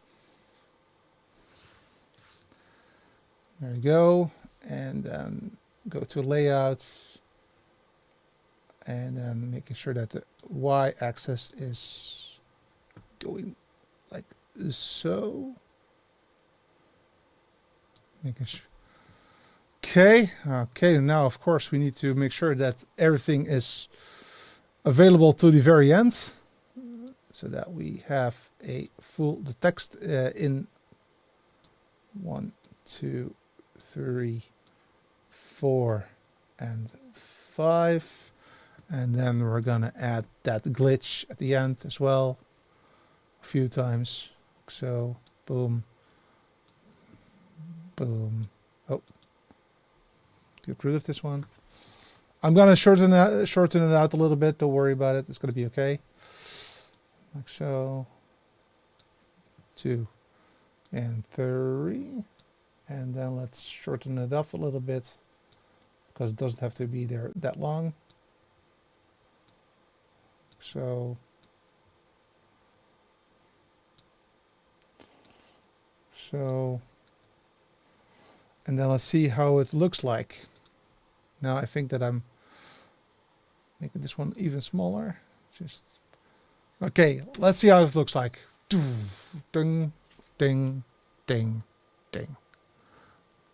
There you go. And then go to layouts. And then making sure that the y-axis is going like so. Making sure. Okay, now of course we need to make sure that everything is available to the very end, so that we have the text in 1, 2, 3, 4, and 5. And then we're gonna add that glitch at the end as well a few times. So boom, boom. Oh, get rid of this one. I'm gonna shorten it out a little bit. Don't worry about it. It's gonna be okay. Like so. 2 and 3, and then let's shorten it up a little bit because it doesn't have to be there that long. So, and then let's see how it looks like. Now I think that I'm making this one even smaller. Just okay. Let's see how it looks like. Ding, ding, ding, ding.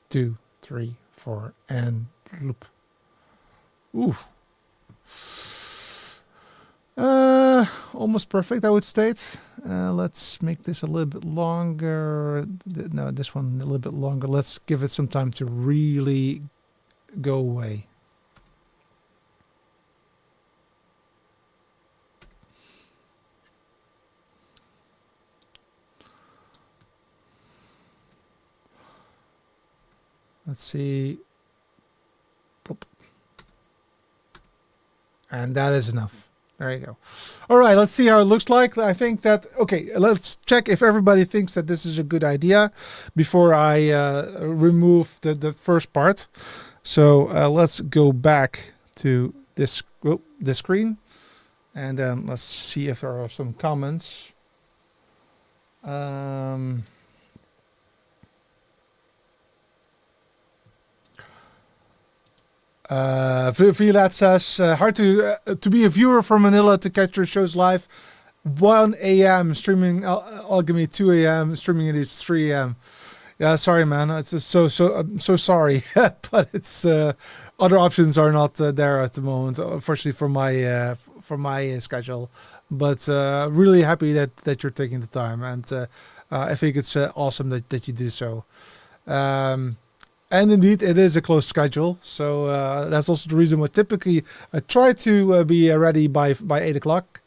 2, 3, 4, and loop. Ooh. Almost perfect, I would state. Let's make this a little bit longer. No, this one a little bit longer. Let's give it some time to really go away. Let's see. And that is enough. There you go. All right, let's see how it looks like. I think that, okay, let's check if everybody thinks that this is a good idea before I remove the first part. So let's go back to this screen, and then let's see if there are some comments. Vlad says, hard to be a viewer from Manila to catch your shows live. 1 a.m. streaming Alchemy, 2 a.m. streaming it is 3 a.m. Yeah, sorry, man. It's I'm so sorry, but it's other options are not there at the moment, unfortunately for my schedule. But really happy that you're taking the time, and I think it's awesome that you do so. And indeed, it is a close schedule, so that's also the reason why typically I try to be ready by 8 o'clock,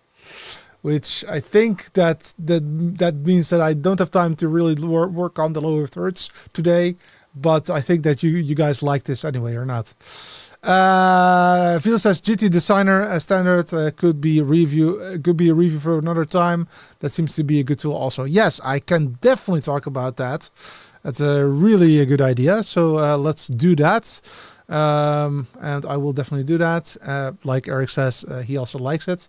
which I think that means that I don't have time to really work on the lower thirds today. But I think that you guys like this anyway, or not. Phil says GT Designer standard could be a review for another time. That seems to be a good tool also. Yes, I can definitely talk about that. That's a good idea. So let's do that. And I will definitely do that. Like Eric says, he also likes it.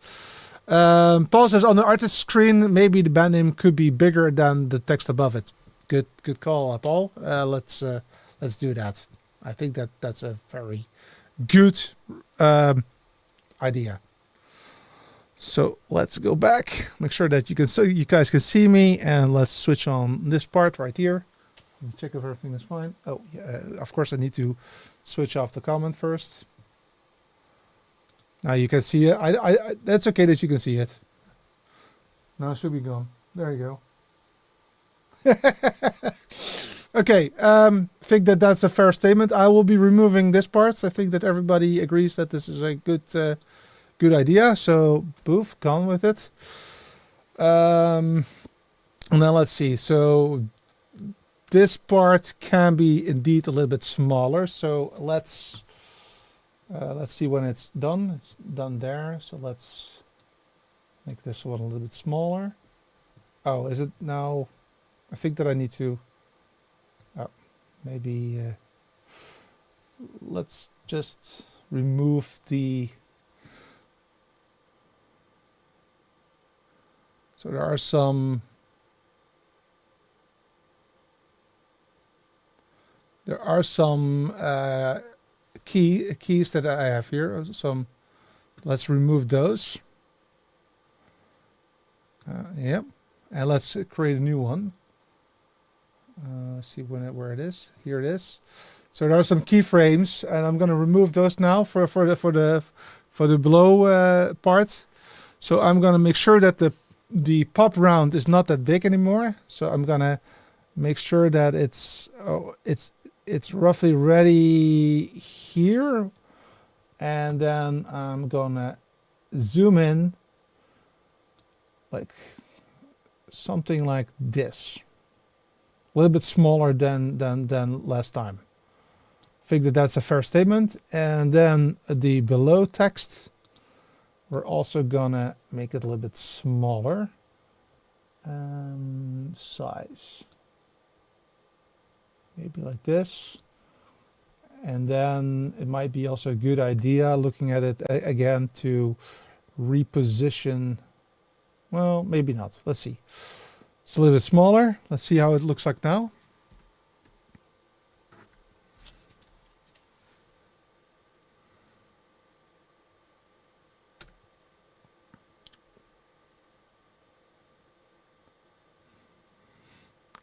Paul says on the artist screen, maybe the band name could be bigger than the text above it. Good call, Paul. Let's do that. I think that's a very good idea. So let's go back, make sure that you guys can see me, and let's switch on this part right here. Check if everything is fine. Oh, yeah, of course I need to switch off the comment first. Now you can see it. That's okay that you can see it. Now it should be gone. There you go. Okay, I think that that's a fair statement. I will be removing this part. I think that everybody agrees that this is a good idea. So, boof, gone with it. And then let's see. So this part can be indeed a little bit smaller. So let's see when it's done. It's done there. So let's make this one a little bit smaller. Oh, is it now? I think that I need to. Oh, maybe let's just remove the. So there are some. There are some keys that I have here. Some. Let's remove those. Yep, and let's create a new one. See where it is. Here it is. So there are some keyframes, and I'm going to remove those now for the below part. So I'm going to make sure that the pop round is not that big anymore. So I'm going to make sure that it's roughly ready here, and then I'm going to zoom in like something like this. A little bit smaller than last time. I think that that's a fair statement. And then the below text, we're also gonna make it a little bit smaller. Size. Maybe like this. And then it might be also a good idea, looking at it again, to reposition. Well, maybe not. Let's see. It's a little bit smaller. Let's see how it looks like now.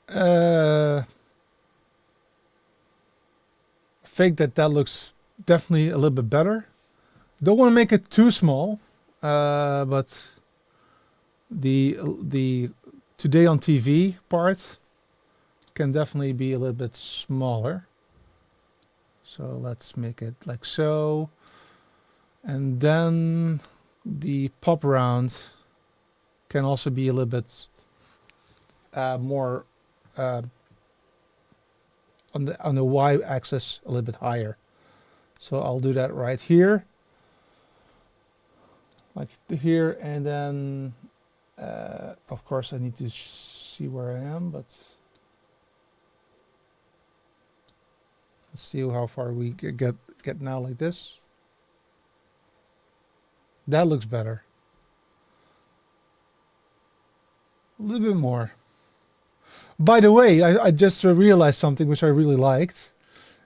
I think that looks definitely a little bit better. Don't want to make it too small, but the Today on TV part can definitely be a little bit smaller. So let's make it like so. And then the pop round can also be a little bit more on the y-axis, a little bit higher. So I'll do that right here, like here, and then of course I need to see where I am, but let's see how far we get now, like this. That looks better. A little bit more. By the way, I just realized something which I really liked,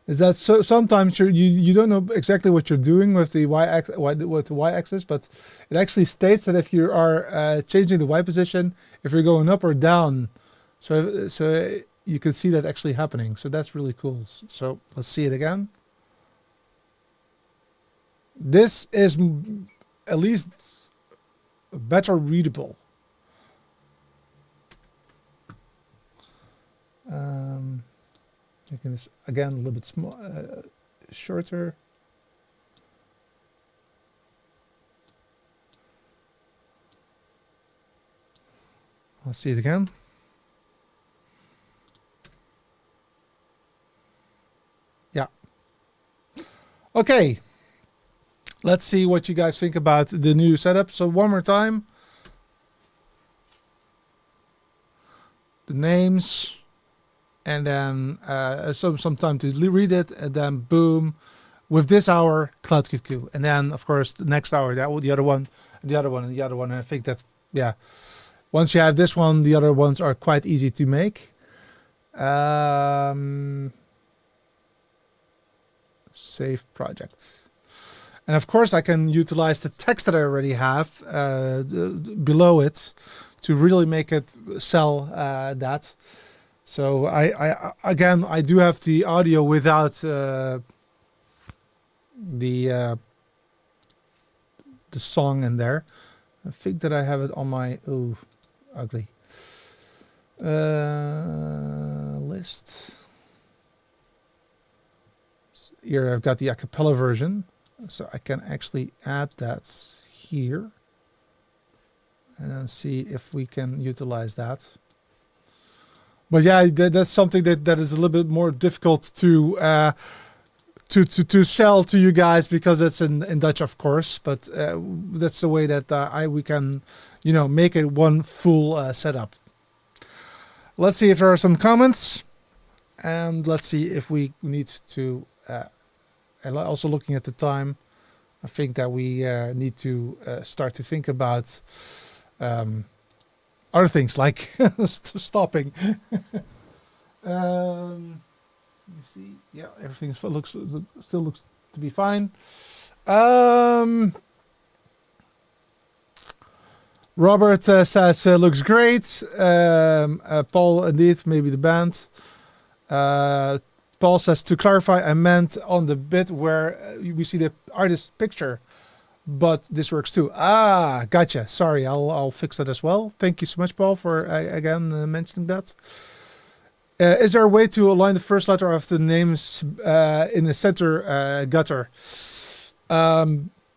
is that sometimes you don't know exactly what you're doing with the y-axis, but it actually states that if you are changing the y position, if you're going up or down, so you can see that actually happening. So that's really cool. So let's see it again. This is at least better readable. Making this again a little bit small, shorter. Let's see it again. Yeah. Okay. Let's see what you guys think about the new setup. So one more time. The names. And then some time to read it, and then boom, with this hour, CloudKit. And then of course the next hour, the other one, and the other one, and the other one. And I think that's, yeah, once you have this one, the other ones are quite easy to make. Save project. And of course, I can utilize the text that I already have below it to really make it sell that. So I do have the audio without the song in there. I think that I have it on my ugly list. Here I've got the a cappella version, so I can actually add that here and then see if we can utilize that. But yeah, that's something that is a little bit more difficult to sell to you guys because it's in Dutch, of course. But that's the way that we can, make it one full setup. Let's see if there are some comments, and let's see if we need to. And also looking at the time, I think that we need to start to think about other things like stopping. Let me see. Yeah, everything still looks to be fine. Robert says looks great. Paul, indeed, maybe the band. Paul says, to clarify, I meant on the bit where we see the artist's picture, but this works too. Ah, gotcha. Sorry, I'll fix that as well. Thank you so much, Paul, for again mentioning that. Is there a way to align the first letter of the names in the center gutter?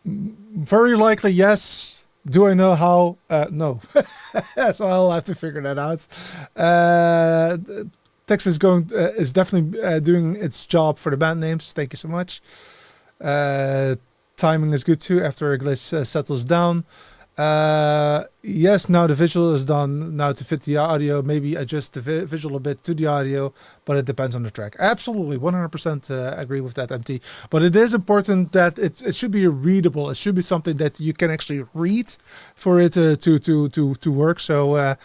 Very likely, yes. Do I know how? No. So I'll have to figure that out. Text is definitely doing its job for the band names. Thank you so much. Timing is good too after a glitch settles down. Yes, now the visual is done. Now to fit the audio, maybe adjust the visual a bit to the audio, but it depends on the track. Absolutely, 100% agree with that, MT. But it is important that it should be readable. It should be something that you can actually read for it to work. So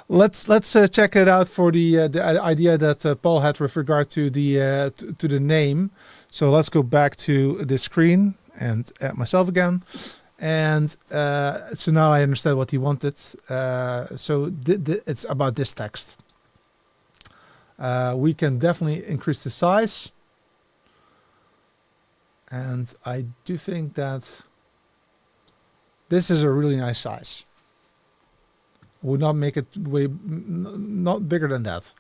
let's check it out for the idea that Paul had with regard to the name. So let's go back to the screen and add myself again. And so now I understand what he wanted. So it's about this text. We can definitely increase the size. And I do think that this is a really nice size. Would not make it not bigger than that.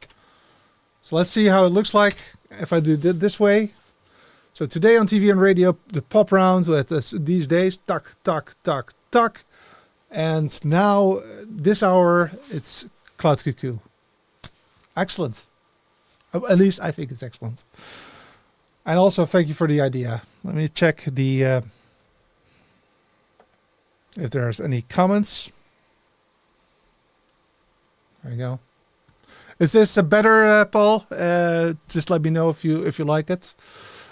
So let's see how it looks like if I do it this way. So today on TV and radio, the pop round with these days, tuck, tuck, tuck, tuck. And now this hour, it's Cloud Cuckoo. Excellent. At least I think it's excellent. And also thank you for the idea. Let me check if there's any comments. There you go. Is this a better, Paul? Just let me know if you like it.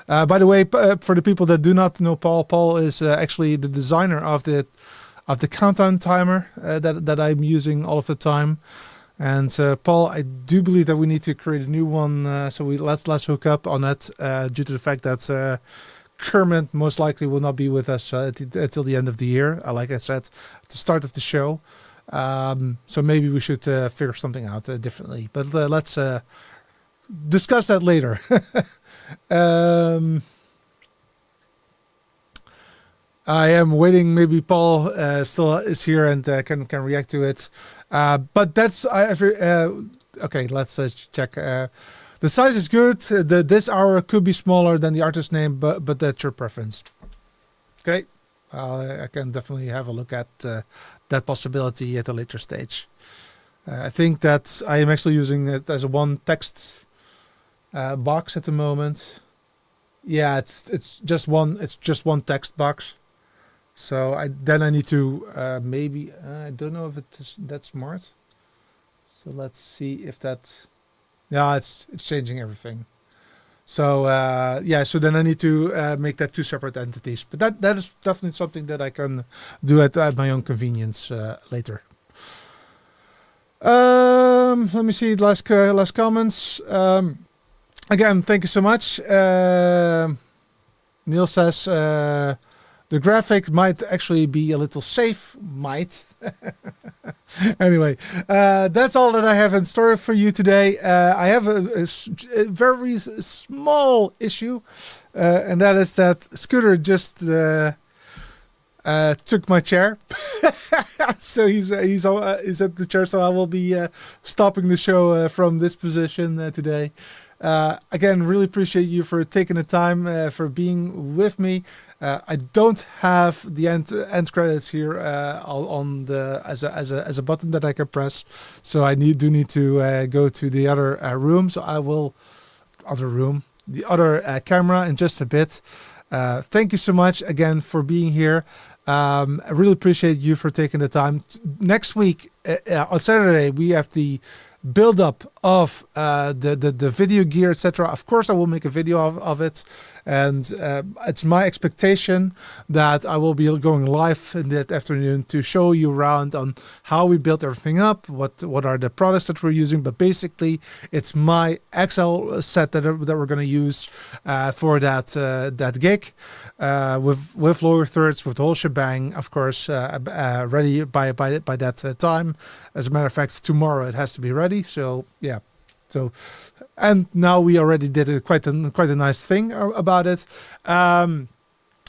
By the way, for the people that do not know Paul is actually the designer of the countdown timer that I'm using all of the time. And Paul, I do believe that we need to create a new one. So let's hook up on that due to the fact that Kermit most likely will not be with us until the end of the year. Like I said at the start of the show. So maybe we should figure something out differently. But let's discuss that later. I am waiting. Maybe Paul still is here and can react to it. But that's okay. Let's check. The size is good. This hour could be smaller than the artist name, but that's your preference. Okay, I can definitely have a look at that possibility at a later stage. I think that I am actually using it as a one text box at the moment. Yeah, it's just one text box. So I need to maybe I don't know if it's that smart. So let's see if that. Yeah, it's changing everything. So yeah, so then I need to make that two separate entities. But that is definitely something that I can do at my own convenience later. Let me see last comments. Again, thank you so much. Neil says the graphic might actually be a little safe. Might. Anyway, that's all that I have in store for you today. I have a very small issue, and that is that Scooter just took my chair. So he's at the chair, so I will be stopping the show from this position today. Again, really appreciate you for taking the time for being with me. I don't have the end credits here on the as a button that I can press, so I do need to go to the other room. So I will the other camera in just a bit. Thank you so much again for being here. I really appreciate you for taking the time. Next week on Saturday we have the build up of the video gear, etc. Of course I will make a video of it, and it's my expectation that I will be going live in that afternoon to show you around on how we built everything up, what are the products that we're using. But basically it's my Excel set that we're going to use for that gig, with lower thirds, with the whole shebang, of course, ready by that time. As a matter of fact, tomorrow it has to be ready. So yeah. So, and now we already did quite a nice thing about it. And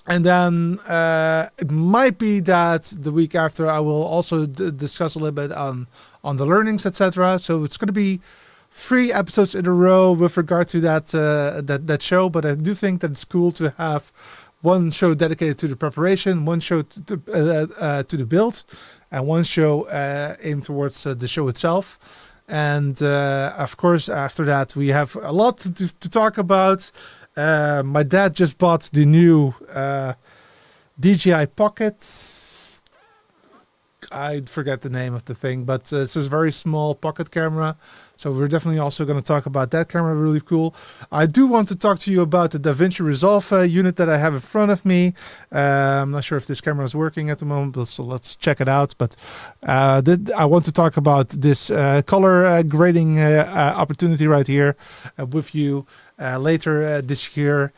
then it might be that the week after I will also discuss a little bit on the learnings, etc. So it's going to be 3 episodes in a row with regard to that show. But I do think that it's cool to have one show dedicated to the preparation, one show to the build, and one show aimed towards the show itself. And of course, after that, we have a lot to talk about. My dad just bought the new DJI Pocket. I forget the name of the thing, but it's a very small pocket camera. So we're definitely also going to talk about that camera. Really cool. I do want to talk to you about the DaVinci Resolve unit that I have in front of me. I'm not sure if this camera is working at the moment, so let's check it out. But I want to talk about this color grading opportunity right here with you later this year.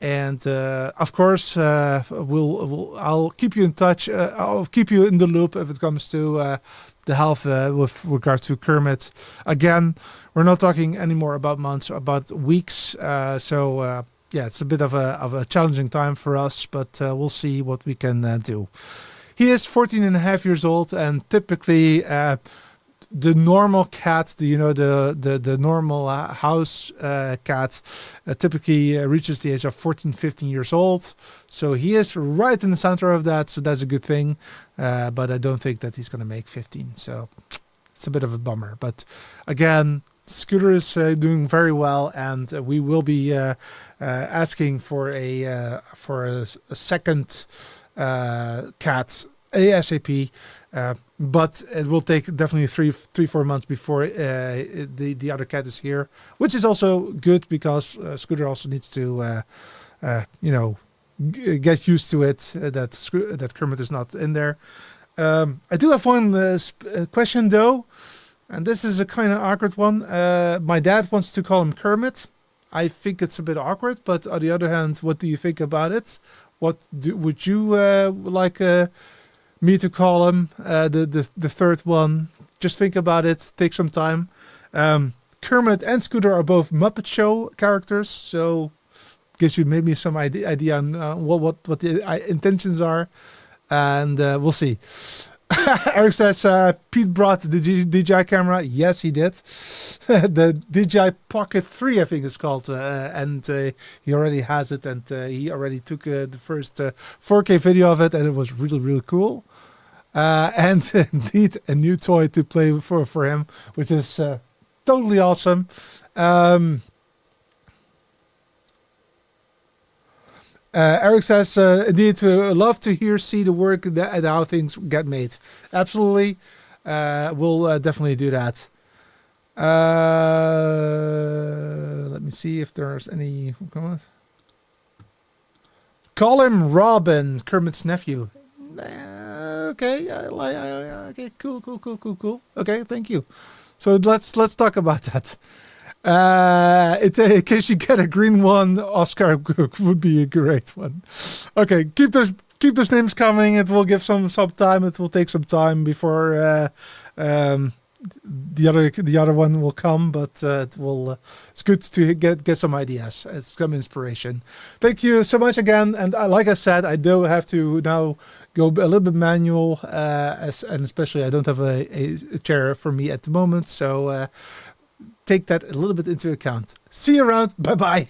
And of course, I'll keep you in touch. I'll keep you in the loop if it comes to the health with regard to Kermit. Again, we're not talking anymore about months, about weeks. So yeah, it's a bit of a challenging time for us, but we'll see what we can do. He is 14 and a half years old, and typically the normal cat, the normal house cat typically reaches the age of 14, 15 years old. So he is right in the center of that. So that's a good thing. But I don't think that he's going to make 15. So it's a bit of a bummer. But again, Scooter is doing very well, and we will be asking for a second cat ASAP. But it will take definitely 3-4 months before the other cat is here, which is also good because Scooter also needs to get used to it that Kermit is not in there. I do have one question though, and this is a kind of awkward one. My dad wants to call him Kermit. I think it's a bit awkward, but on the other hand, what do you think about it? Would you like me to call him the third one? Just think about it. Take some time. Kermit and Scooter are both Muppet Show characters, so gives you maybe some idea on what the intentions are, and we'll see. Eric says Pete brought the DJI camera. Yes, he did. The DJI Pocket 3, I think it's called, and he already has it, and he already took the first 4K video of it, and it was really, really cool. And indeed a new toy to play for him, which is totally awesome. Eric says, indeed, love to see the work and how things get made. Absolutely. We'll definitely do that. Let me see if there's any. Come on. Call him Robin, Kermit's nephew. Okay. Okay. Cool. Okay. Thank you. So let's talk about that. In case you get a green one, Oscar would be a great one. Okay, keep those names coming. It will give some time. It will take some time before the other one will come, but it will. It's good to get some ideas. It's some inspiration. Thank you so much again. And like I said, I do have to now go a little bit manual, and especially I don't have a chair for me at the moment, so take that a little bit into account. See you around. Bye bye.